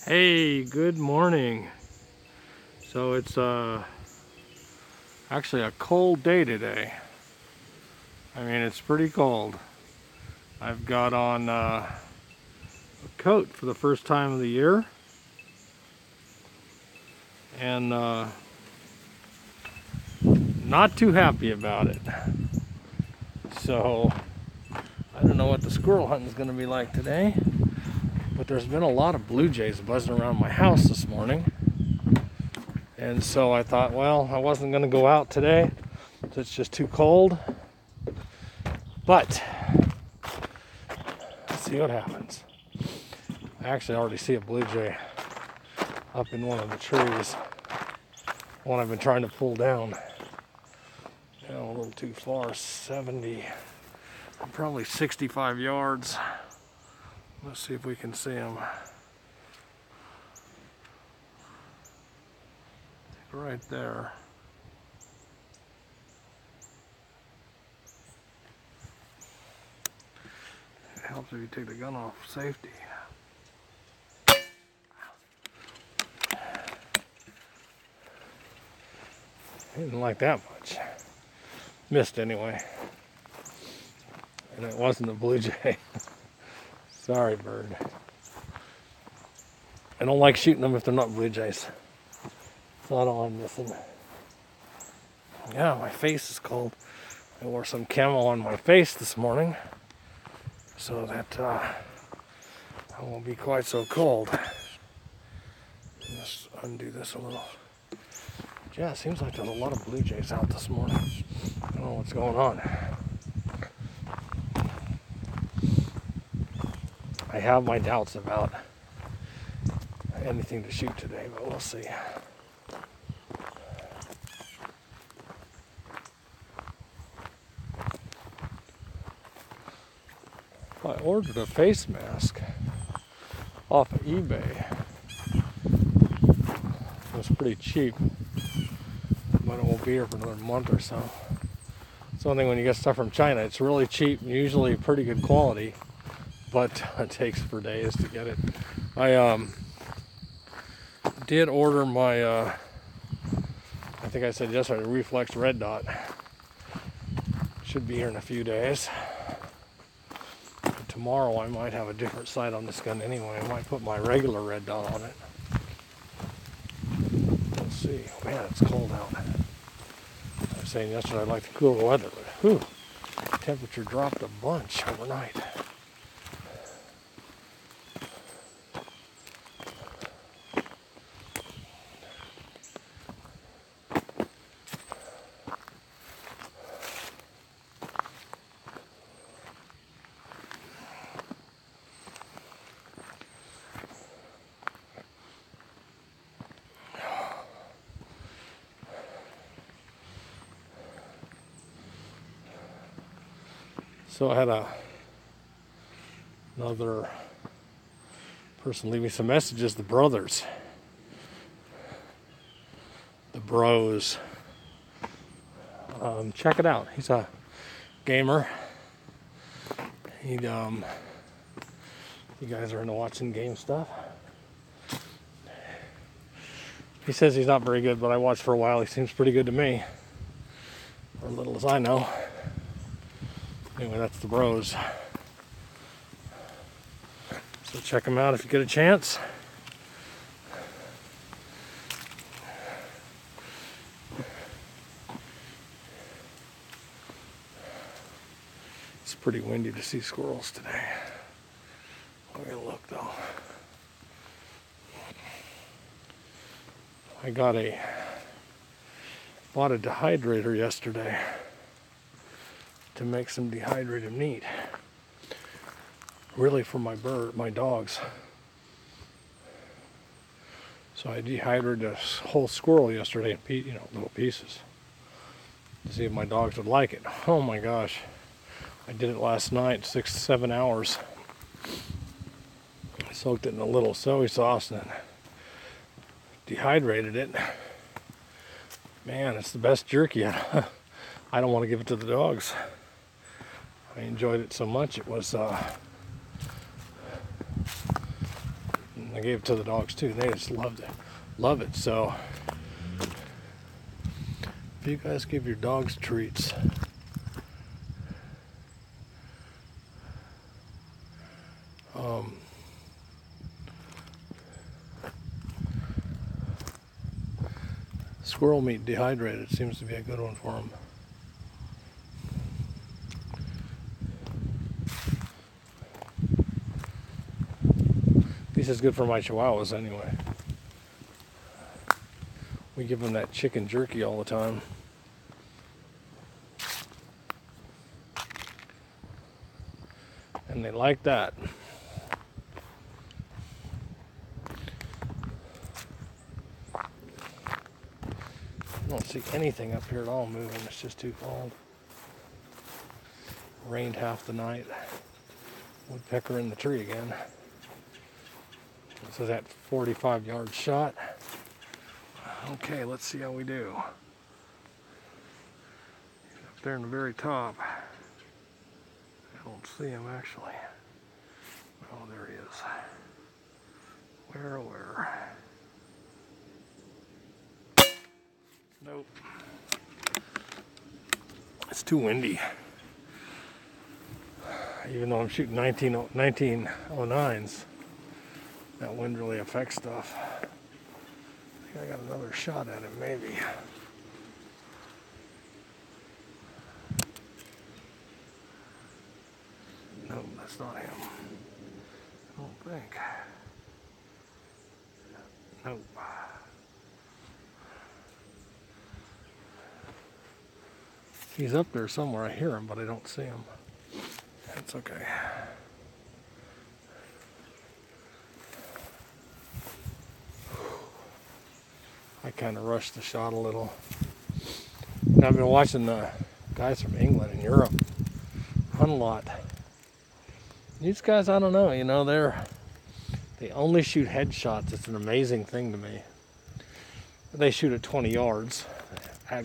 Hey, good morning. So it's actually a cold day today. I mean, it's pretty cold. I've got on a coat for the first time of the year, and not too happy about it. So I don't know what the squirrel hunting is going to be like today, but there's been a lot of blue jays buzzing around my house this morning. And so I thought, well, I wasn't going to go out today. It's just too cold. But let's see what happens. I actually already see a blue jay up in one of the trees. One I've been trying to pull down. You know, a little too far, 70, probably 65 yards. Let's see if we can see him. Right there. It helps if you take the gun off safety. He didn't like that much. Missed anyway. And it wasn't a blue jay. Sorry, bird. I don't like shooting them if they're not blue jays. That's not all I'm missing. Yeah, my face is cold. I wore some camo on my face this morning so that I won't be quite so cold. Let's undo this a little. Yeah, it seems like there's a lot of blue jays out this morning. I don't know what's going on. I have my doubts about anything to shoot today, but we'll see. I ordered a face mask off of eBay. It was pretty cheap, but it won't be here for another month or so. It's one thing when you get stuff from China, it's really cheap and usually pretty good quality, but it takes for days to get it. I did order my, I think I said yesterday, reflex red dot. Should be here in a few days. But tomorrow I might have a different sight on this gun anyway. I might put my regular red dot on it. We'll see. Man, it's cold out. I was saying yesterday I'd like the cooler weather, but whew, temperature dropped a bunch overnight. So I had another person leave me some messages, the brothers. The bros. Check it out. He's a gamer. You guys are into watching game stuff. He says he's not very good, but I watched for a while. He seems pretty good to me. Or as little as I know. Anyway, that's the bros. So check them out if you get a chance. It's pretty windy to see squirrels today. We're gonna look though. I bought a dehydrator yesterday to make some dehydrated meat. Really for my dogs. So I dehydrated a whole squirrel yesterday in little pieces to see if my dogs would like it. Oh my gosh. I did it last night, 6-7 hours. I soaked it in a little soy sauce and dehydrated it. Man, it's the best jerky. I don't want to give it to the dogs. I enjoyed it so much. It was I gave it to the dogs too. They just love it. So if you guys give your dogs treats, squirrel meat dehydrated seems to be a good one for them. This is good for my chihuahuas anyway. We give them that chicken jerky all the time. And they like that. I don't see anything up here at all moving. It's just too cold. Rained half the night. Woodpecker in the tree again. So that 45-yard shot. Okay, let's see how we do. Up there in the very top. I don't see him actually. Oh, there he is. Where? Nope. It's too windy. Even though I'm shooting 1909s, that wind really affects stuff. I think I got another shot at him, maybe. No, that's not him. I don't think. Nope. He's up there somewhere. I hear him, but I don't see him. That's okay. I kind of rushed the shot a little. And I've been watching the guys from England and Europe hunt a lot. These guys, I don't know, you know, they only shoot headshots. It's an amazing thing to me. They shoot at 20 yards.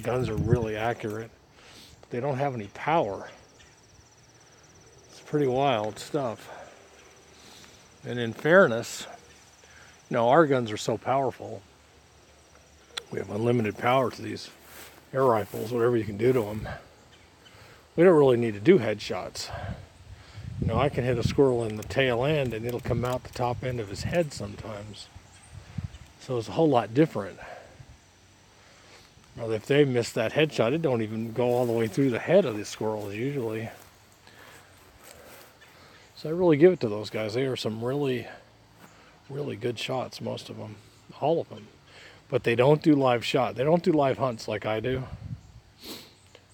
Guns are really accurate. But they don't have any power. It's pretty wild stuff. And in fairness, you know, our guns are so powerful. We have unlimited power to these air rifles, whatever you can do to them. We don't really need to do headshots. You know, I can hit a squirrel in the tail end and it'll come out the top end of his head sometimes. So it's a whole lot different. Well, if they miss that headshot, it don't even go all the way through the head of the squirrels usually. So I really give it to those guys. They are some really, really good shots, most of them. All of them. But they don't do live shot. They don't do live hunts like I do.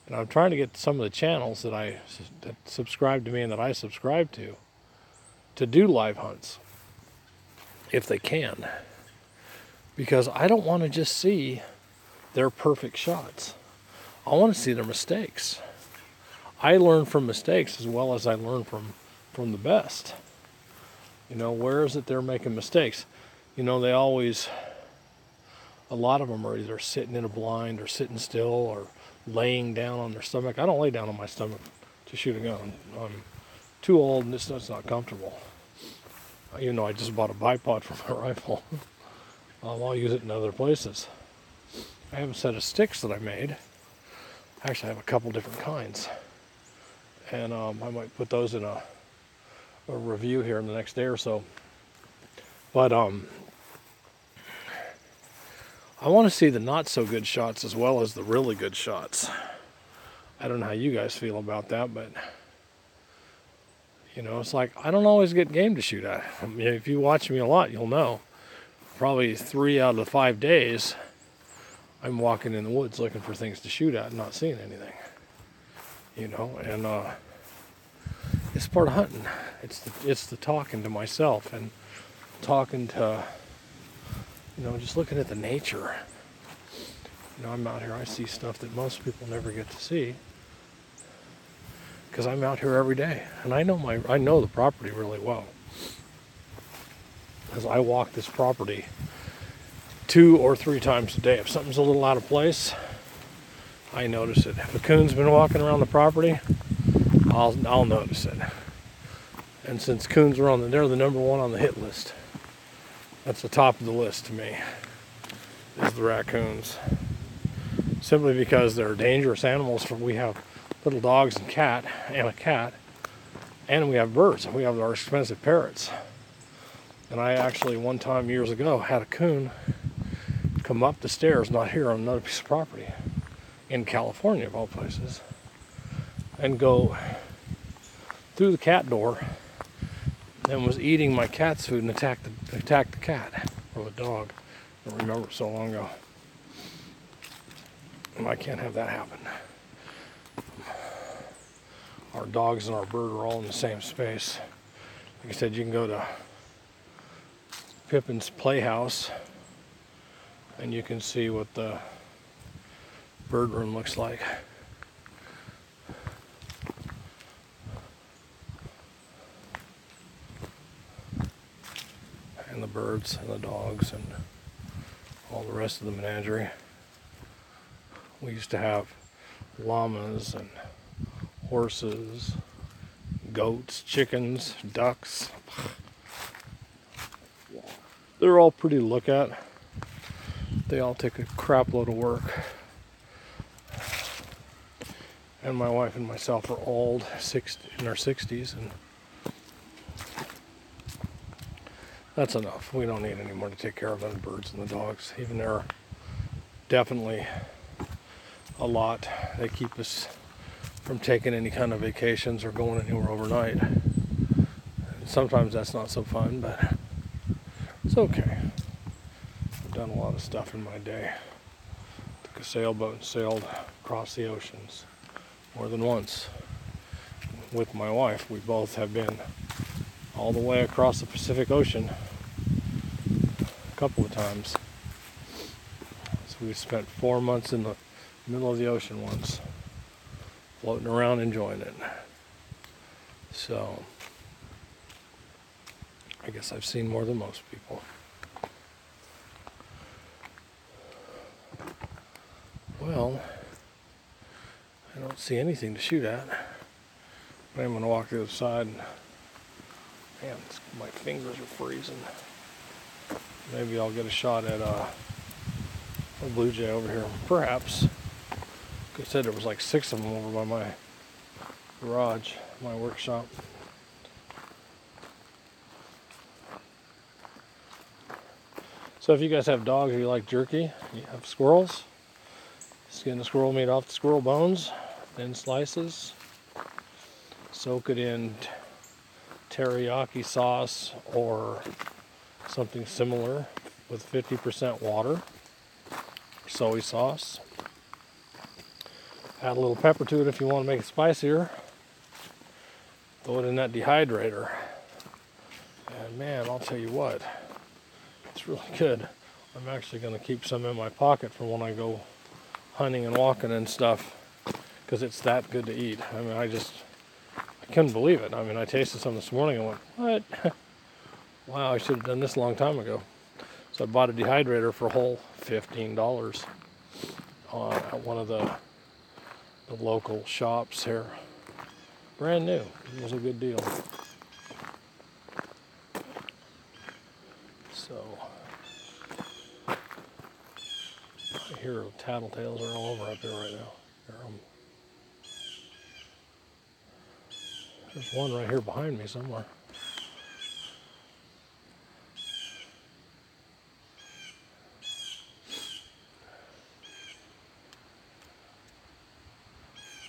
And I'm trying to get some of the channels that subscribe to me and that I subscribe to do live hunts, if they can. Because I don't want to just see their perfect shots. I want to see their mistakes. I learn from mistakes as well as I learn from the best. You know, where is it they're making mistakes? You know, they always, a lot of them are either sitting in a blind or sitting still or laying down on their stomach. I don't lay down on my stomach to shoot a gun. I'm too old and it's not comfortable. Even though I just bought a bipod for my rifle. I'll use it in other places. I have a set of sticks that I made. Actually, I have a couple different kinds. And I might put those in a review here in the next day or so. But I want to see the not so good shots as well as the really good shots. I don't know how you guys feel about that, but you know, it's like I don't always get game to shoot at. I mean, if you watch me a lot, you'll know. Probably 3 out of the 5 days, I'm walking in the woods looking for things to shoot at and not seeing anything. You know, and it's part of hunting. It's the talking to myself and talking to, you know, just looking at the nature. You know, I'm out here, I see stuff that most people never get to see. Because I'm out here every day. And I know the property really well. Because I walk this property 2 or 3 times a day. If something's a little out of place, I notice it. If a coon's been walking around the property, I'll notice it. And since coons are they're the #1 on the hit list. That's the top of the list to me, is the raccoons. Simply because they're dangerous animals. We have little dogs and a cat, and we have birds. We have our expensive parrots. And I actually, one time years ago, had a coon come up the stairs, not here, on another piece of property, in California of all places, and go through the cat door and was eating my cat's food and attacked the cat, or the dog. I don't remember, so long ago. And I can't have that happen. Our dogs and our bird are all in the same space. Like I said, you can go to Pippin's Playhouse and you can see what the bird room looks like. And the birds and the dogs and all the rest of the menagerie. We used to have llamas and horses, goats, chickens, ducks. They're all pretty to look at. They all take a crap load of work. And my wife and myself are old, in our 60s, and that's enough. We don't need any more to take care of than the birds and the dogs. Even they're definitely a lot. They keep us from taking any kind of vacations or going anywhere overnight. And sometimes that's not so fun, but it's okay. I've done a lot of stuff in my day. Took a sailboat and sailed across the oceans more than once. With my wife, we both have been all the way across the Pacific Ocean a couple of times. So we spent 4 months in the middle of the ocean once, floating around enjoying it. So I guess I've seen more than most people. Well, I don't see anything to shoot at. I'm going to walk to the other side. And, man, my fingers are freezing. Maybe I'll get a shot at a blue jay over here. Perhaps. Like I said, there was like 6 of them over by my garage, my workshop. So if you guys have dogs or you like jerky, you have squirrels, skin the squirrel meat off the squirrel bones, thin slices, soak it in teriyaki sauce or something similar with 50% water, soy sauce. Add a little pepper to it if you want to make it spicier. Throw it in that dehydrator. And man, I'll tell you what, it's really good. I'm actually going to keep some in my pocket for when I go hunting and walking and stuff, because it's that good to eat. I mean, I couldn't believe it. I mean, I tasted some this morning and went, what? Wow, I should have done this a long time ago. So I bought a dehydrator for a whole $15 at one of the local shops here. Brand new. It was a good deal. So I hear tattletales are all over up there right now. There's one right here behind me somewhere.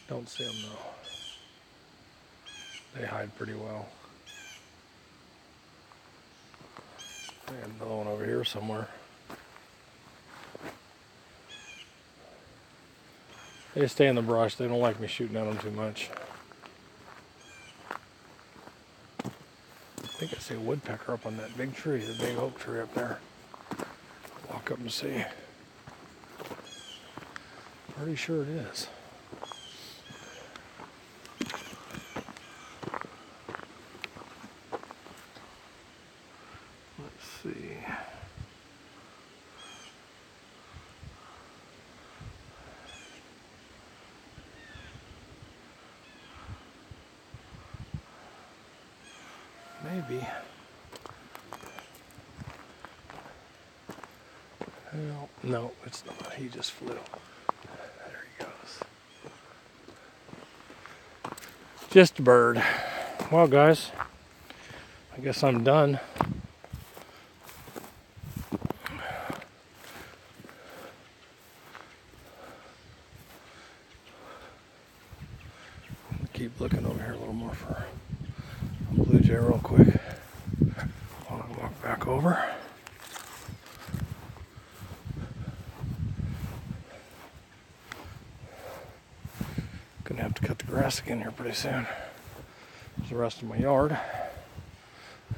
Don't see them though. They hide pretty well. And another one over here somewhere. They stay in the brush. They don't like me shooting at them too much. I think I see a woodpecker up on that big tree, the big oak tree up there. Walk up and see. Pretty sure it is. Let's see. Maybe. No, no, it's not. He just flew. There he goes. Just a bird. Well, guys, I guess I'm done. Keep looking over here a little more for a blue jay real quick. I'll walk back over. Gonna have to cut the grass again here pretty soon. There's the rest of my yard,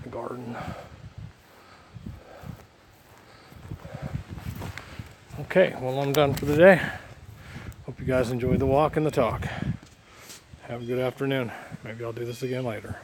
the garden. Okay, well, I'm done for the day. Hope you guys enjoyed the walk and the talk. Have a good afternoon. Maybe I'll do this again later.